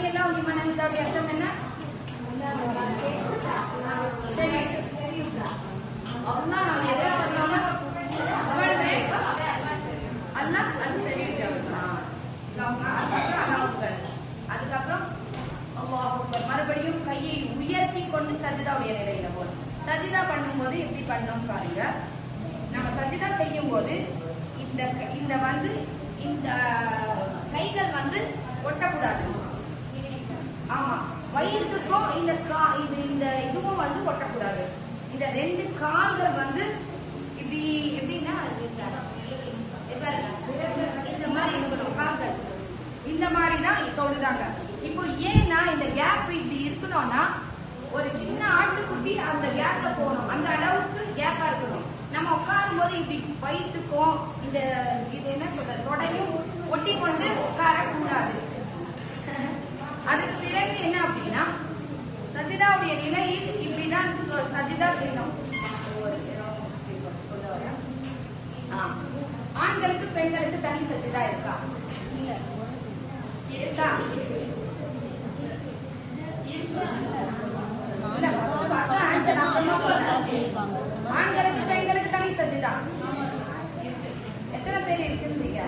எல்லாம் லிமனனுடைய அர்த்தம் என்ன? அல்லாஹ் நம்ம எதை சொன்னாலும் அல்லாஹ் அது சரி. அதுக்கப்புறம் மறுபடியும் கையை உயர்த்தி கொண்டு சஜிதாவுடைய நிலையில போகணும். சஜிதா பண்ணும்போது எப்படி பண்ணணும் பாருங்க. நம்ம சஜிதா செய்யும் போது இந்த வந்து இந்த கைகள் வந்து ஒட்டக்கூடாது. ஆமா, வயிற்றுக்கும் இந்த இதுவும் வந்து ஒட்டக்கூடாது. இந்த ரெண்டு கால்கள் வந்து இப்படி எப்படின்னா இந்த மாதிரி இருக்கணும். கால்கள் இந்த மாதிரி தான் தொழுதாங்க. இப்போ ஏன்னா இந்த கேப் இப்படி இருக்கணும்னா ஒரு சின்ன ஆட்டுக்குட்டி அந்த கேப்ல போகணும். அந்த அளவுக்கு கேப்பா இருக்கணும். நம்ம உட்காரும் போது இப்படி வயிற்றுக்கும் இது என்ன சொல்ற தொடையும் ஒட்டி கொண்டு உட்கார கூடாது. அதுக்கு பிறகு என்ன அப்படின்னா சஜிதாவுடைய நிலையில் இப்படிதான் சஜிதா செய்யணும். ஆண்களுக்கு பெண்களுக்கு தனி சஜிதா இருக்கா? இருக்கா? ஆண்களுக்கு பெண்களுக்கு தனி சஜிதா எத்தனை பேர் இருக்குன்றீங்க?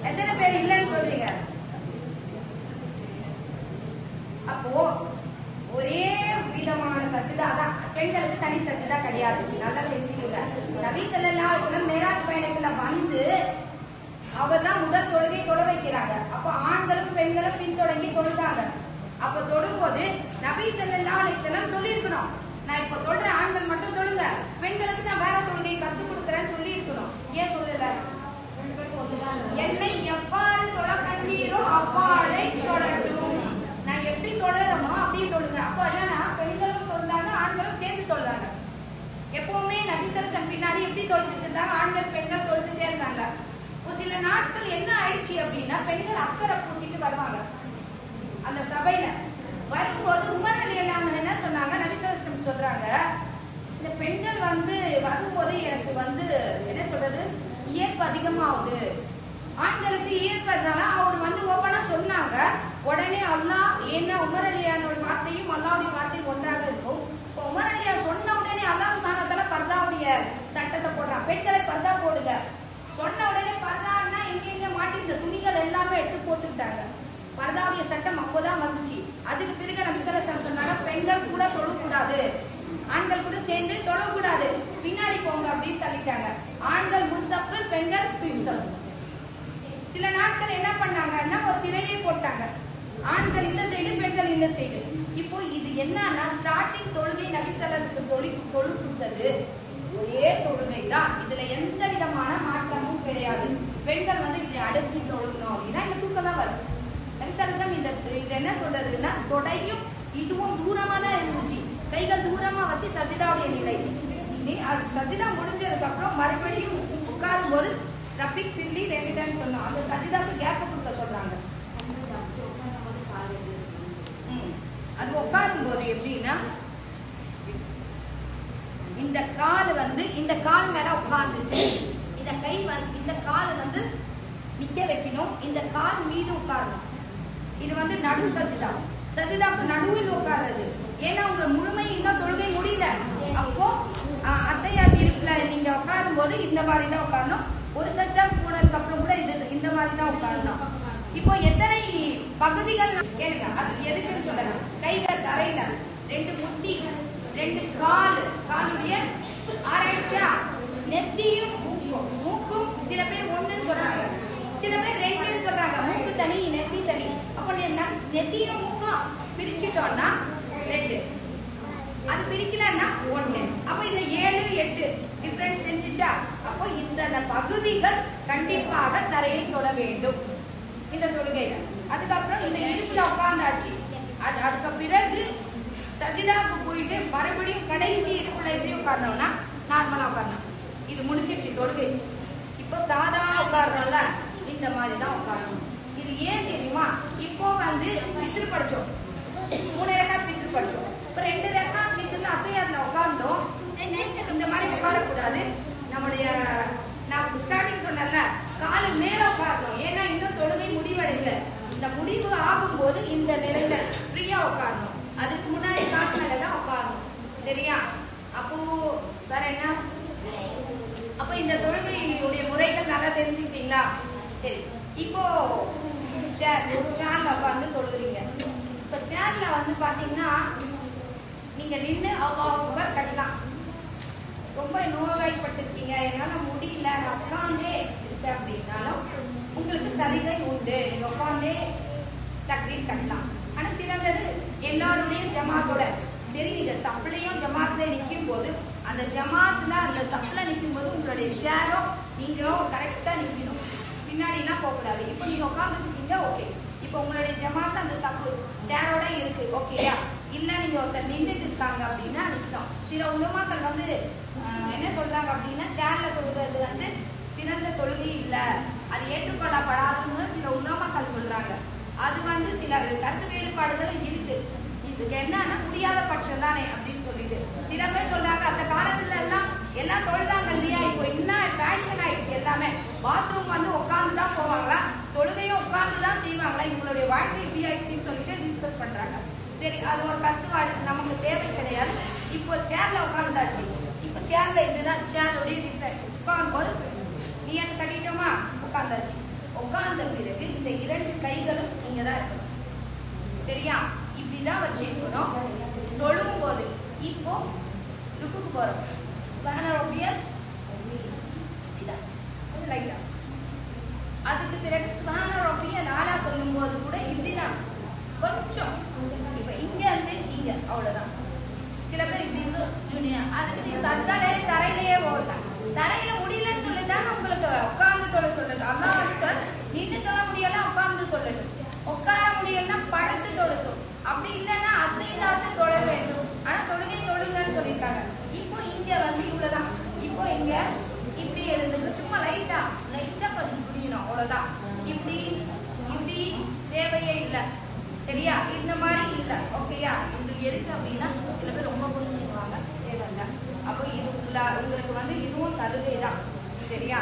எத்தனை பேர் இல்லைன்னு சொல்றீங்க? அப்போ ஒரே விதமான சஜிதா தான். பெண்களுக்கு தனி சஜிதா கிடையாது. நல்லா தெரிஞ்சுக்கல. நபி ஸல்லல்லாஹு அலைஹி வஸல்லம் மேராஜ் பயணத்துல வந்து அவதான் முதல் தொழுகை தொழ வைக்கிறாங்க. அப்ப ஆண்களும் பெண்களும் பின்தொடங்கி தொழுதாங்க. அப்ப தொழும்போது நபி ஸல்லல்லாஹு அலைஹி வஸல்லம் சொல்லி இருக்கணும், நான் இப்ப தொழுற ஆண்கள் மட்டும் தொழுங்க, பெண்களுக்கு நான் வேற தொழுகை கத்துக் கொடுக்குறேன்னு சொல்லி இருக்கணும். ஏன் சொல்லல? என்னை எவ்வாறு தொழ கண்டீரோ அவ்வாறே தொடரும். நான் எப்படி தொழறோமோ அப்படியே தொழுங்க. அப்போ என்னன்னா பெண்களும் தொழுதாங்க, ஆண்களும் சேர்ந்து தொழுதாங்க. எப்பவுமே நபி ஸல்லல்லாஹு பின்னாடி எப்படி தொழுதுட்டு இருந்தாங்க? ஆண்கள் பெண்கள் தொழுதுட்டே இருந்தாங்க. ஒரு சில நாட்கள் என்ன ஆயிடுச்சு அப்படின்னா பெண்கள் அக்கறை பூசிட்டு வருவாங்க. அந்த சபையில வரும்போது உமர் ரலியல்லாஹு அன்ஹு என்ன சொன்னாங்க? நபி ஸல்லல்லாஹு அலைஹி சொல்றாங்க, இந்த பெண்கள் வந்து வரும்போது எனக்கு வந்து என்ன சொல்றது ஈர்ப்பு அதிகமாகுது. ஆண்களுக்கு ஈர்ப்பதால அவர் வந்து ஓப்பனா சொன்னாங்க. உடனே அல்லாஹ் ஏன்னா உமர் ரலியல்லாஹு வார்த்தையும் அல்லாஹ்வுடைய வார்த்தையும் ஒன்றாக இருக்கும். இப்போ உமர் ரலியல்லாஹு சொன்ன உடனே அல்லாஹ் சுப்ஹானஹு வ தஆலா பர்தாவுடைய சட்டத்தை போடுறான். பெண்களை பர்தா போடுங்க சொன்ன உடனே பர்தான்னா எங்க மாட்டி இந்த துணிகள் எல்லாமே எடுத்து போட்டுக்கிட்டாங்க. பர்தாவுடைய சட்டம் அப்போதான் வந்துச்சு. அதுக்கு பிறகு நபி ஸல்லல்லாஹு அலைஹி சொன்னாங்க, பெண்கள் கூட தொழக்கூடாது, ஆண்கள் கூட சேர்ந்து தொழக்கூடாது, பின்னாடி போங்க அப்படின்னு தள்ளிட்டாங்க. ஆண்கள் முன்சப்பு, பெண்கள் பின்சப்பு. சில நாட்கள் என்ன பண்ணாங்கன்னா ஒரு திரையை போட்டாங்க. ஆண்கள் இந்த சைடு, பெண்கள் இந்த சைடு. இப்போ இது என்னன்னா ஸ்டார்டிங் தொழுகை நபி ஸல்லல்லாஹு அலைஹி தொழுது ஒரே தொழுகை தான். இதுல எந்த விதமான மாற்றமும் கிடையாது. பெண்கள் வந்து இப்படி அடுத்து தொழுகணும் அப்படின்னா இந்த தூக்கம் தான் வரும். இது என்ன சொல்றதுன்னா தொடையும் இதுவும் தூரமா தான் இருந்துச்சு. கைகள் தூரமா வச்சு சஜிதாவுடைய நிலை. சஜிதா முடிஞ்சதுக்கு அப்புறம் மறுபடியும் உட்காரும் போது ரப்பிக் ஃபில்லி 2 டைம் சொன்னோம். அந்த சஜிதாவுக்கு கேப் கொடுக்க சொல்றாங்க. அது உட்காரும் போது எப்படின்னா இந்த கால் வந்து இந்த கால் மேல உட்கார்ந்துட்டு இந்த கை வந்து இந்த கால் வந்து நிக்க வைக்கணும். இந்த கால் மீது உட்காரணும். இது வந்து நடு சஜிதா. சஜிதாக்கு நடுவில் உட்கார்றது. ஏன்னா உங்க முழுமை இன்னும் தொழுகை முடியல. அப்போ அத்தையார் இருப்புல நீங்க உட்காரும் போது இந்த மாதிரி தான் உட்காரணும். ஒரு சஜிதா போனதுக்கு அப்புறம் கூட இந்த மாதிரி தான் உட்காரணும். இப்போ எத்தனை பகுதிகள் கேளுங்க. அது எதுக்குன்னு சொல்லலாம். கைகள் தரையில, 2 முட்டி, 2 காலுடைய ஆராய்ச்சா நெத்தியும் மூக்கும். சில பேர் 1ன்னு சொல்றாங்க, சில பேர் 2ன்னு சொல்றாங்க. மூக்கு தனி, நெத்தி தனி. அப்போ நெத்தியும் மூக்கும் பிரிச்சுட்டோம்னா 2, அது பிரிக்கலன்னா 1. அப்போ இந்த 7, 8 டிஃபரன்ஸ் தெரிஞ்சிச்சா? அப்போ இந்த பகுதிகள் கண்டிப்பாக தரையை தொட வேண்டும் இந்த தொழுகையில. அதுக்கப்புறம் இந்த இருப்புல உட்கார்ந்தாச்சு. அதுக்கு பிறகு சஜிதாவுக்கு போயிட்டு மறுபடியும் கடைசி இருப்புல எப்படி உட்காரணும்னா நார்மலா உட்காரணும். இது முடிஞ்சிடுச்சு தொழுகை. இப்போ சாதா உட்காரணும்ல இந்த மாதிரி தான் உட்காரணும். இது ஏன் தெரியுமா? இப்போ வந்து வித்ரு படிச்சோம், 3 ரக்காத் வித்ரு படிச்சோம். இப்போ 2 ரக்காத் வித்ருல அப்படியே அதுல உட்கார்ந்தோம். இந்த மாதிரி உட்காரக்கூடாது. நம்முடைய நான் ஸ்டார்டிங் சொன்னேன்ல, காலு மேல உட்காரணும். ஏன்னா இன்னும் தொழுகை முடிவடையல. இந்த முடிவு ஆகும்போது இந்த நிலையில ஃப்ரீயா உட்காரணும். அதுக்கு முன்னாடி கால் மேலதான் உட்காரணும். சரியா? அப்போ வேற என்ன? அப்ப இந்த தொழுகையுடைய முறைகள் நல்லா தெரிஞ்சுக்கிட்டீங்களா? சரி, இப்போ சேர்ல உட்கார்ந்து தொழுகிறீங்க. இப்ப சேர்ல வந்து பாத்தீங்கன்னா நீங்க நின்று அல்லாஹ் அக்பர் கட்டலாம். ரொம்ப நோய்வாய்ப்பட்டிருக்கீங்க, என்னால முடியல, நான் உட்கார்ந்தே இருக்கேன் அப்படின்னாலும் உங்களுக்கு சலுகை உண்டு. நீங்க உட்கார்ந்தே தக்பீர் கட்டலாம். ஆனா சிறந்தது எல்லாருடைய ஜமாத்தோட சரி, நீங்க சப்ளையும் ஜமாத்துல நிற்கும் போது அந்த ஜமாத்துல அந்த சப்ல நிற்கும் போது உங்களுடைய சேரும் நீங்களும் கரெக்டா நிற்கணும். பின்னாடி எல்லாம் போகக்கூடாது. இப்போ நீங்க உட்காந்துருக்கீங்க, ஓகே. இப்போ உங்களுடைய ஜமாத்துல அந்த சப்பு சேரோட இருக்கு, ஓகேயா? இல்ல நீங்க ஒருத்தர் நின்றுட்டு இருக்காங்க அப்படின்னா நிற்கும். சில உலமாக்கள் வந்து என்ன சொல்றாங்க அப்படின்னா சேர்ல தொழுகிறது வந்து சிறந்த தொழுகை இல்ல, அது ஏற்றுக்கொள்ளப்படாதுன்னு சில உலமாக்கள் சொல்றாங்க. அது வந்து சில கருத்து வேறுபாடுகள் இருக்கு. இதுக்கு என்னன்னா முடியாத பட்சம் தானே அப்படின்னு சொல்லிட்டு சில பேர் சொல்றாங்க அந்த காலத்துல எல்லாம் தொழுதாங்க இல்லையா, இப்போ இன்னும் ஃபேஷன் ஆயிடுச்சு எல்லாமே. பாத்ரூம் வந்து உட்காந்து தான் போவாங்களா, தொழுகையும் உட்காந்து தான் செய்வாங்களா, இவங்களுடைய வாழ்க்கை இப்படி ஆயிடுச்சுன்னு சொல்லிட்டு டிஸ்கஸ் பண்றாங்க. சரி, அது ஒரு கருத்துவாடு, நமக்கு தேவை கிடையாது. இப்போ சேர்ல உட்காந்தாச்சு. இப்போ சேர்ல இதுதான் சேருடைய டிஃபரெண்ட். உட்காரும் போது நீ அதை கட்டிட்டோமா, உட்காந்தாச்சு. உட்கார்ந்த பிறகு இந்த 2 கைகளும் நீங்க தான் இருக்கணும். சரியா? இப்படிதான் வச்சிருக்கணும் தொழுவும் போது. இப்போ ருக்குக்கு போறோம். அதுக்கு பிறகு சுப்ஹான ரப்பியல் ஆலா சொல்லும் போது கூட இப்படிதான் கொஞ்சம். இப்ப இங்க இருந்து இங்க அவ்வளவுதான். சில பேர் இப்படி இருந்து ஜூனியர் அதுக்கு நீ சத்தாலே தரையிலேயே ஓடலாம். தரையில முடியலன்னு சொல்லிதான் உங்களுக்கு உட்கார்ந்து தொழ சொல்லட்டும். அல்லாஹ் வந்து சொல்ல நின்று தொழ முடியல, உட்கார்ந்து சொல்லட்டும். உட்கார முடியலன்னா படுத்து தொழுக்கும். அப்படி இல்லைன்னா அசைந்தாத்து தொழ வேண்டும். ஆனா தொழுகை தொழுங்கன்னு சொல்லியிருக்காங்க. இப்போ இங்க வந்து இவ்வளவுதான். இப்போ இங்க இப்படி எழுந்துட்டு சும்மா லைட்டா கொஞ்சம் புரியணும், அவ்வளவுதான். இப்படி இப்படி தேவையே இல்லை. சரியா? இந்த மாதிரி இல்லை, ஓகேயா? இது எதுக்கு அப்படின்னா சில பேர் ரொம்ப புரிஞ்சுக்குவாங்க, தேவையில்லை. அப்போ இது உங்களுக்கு வந்து இதுவும் சலுகை தான். சரியா?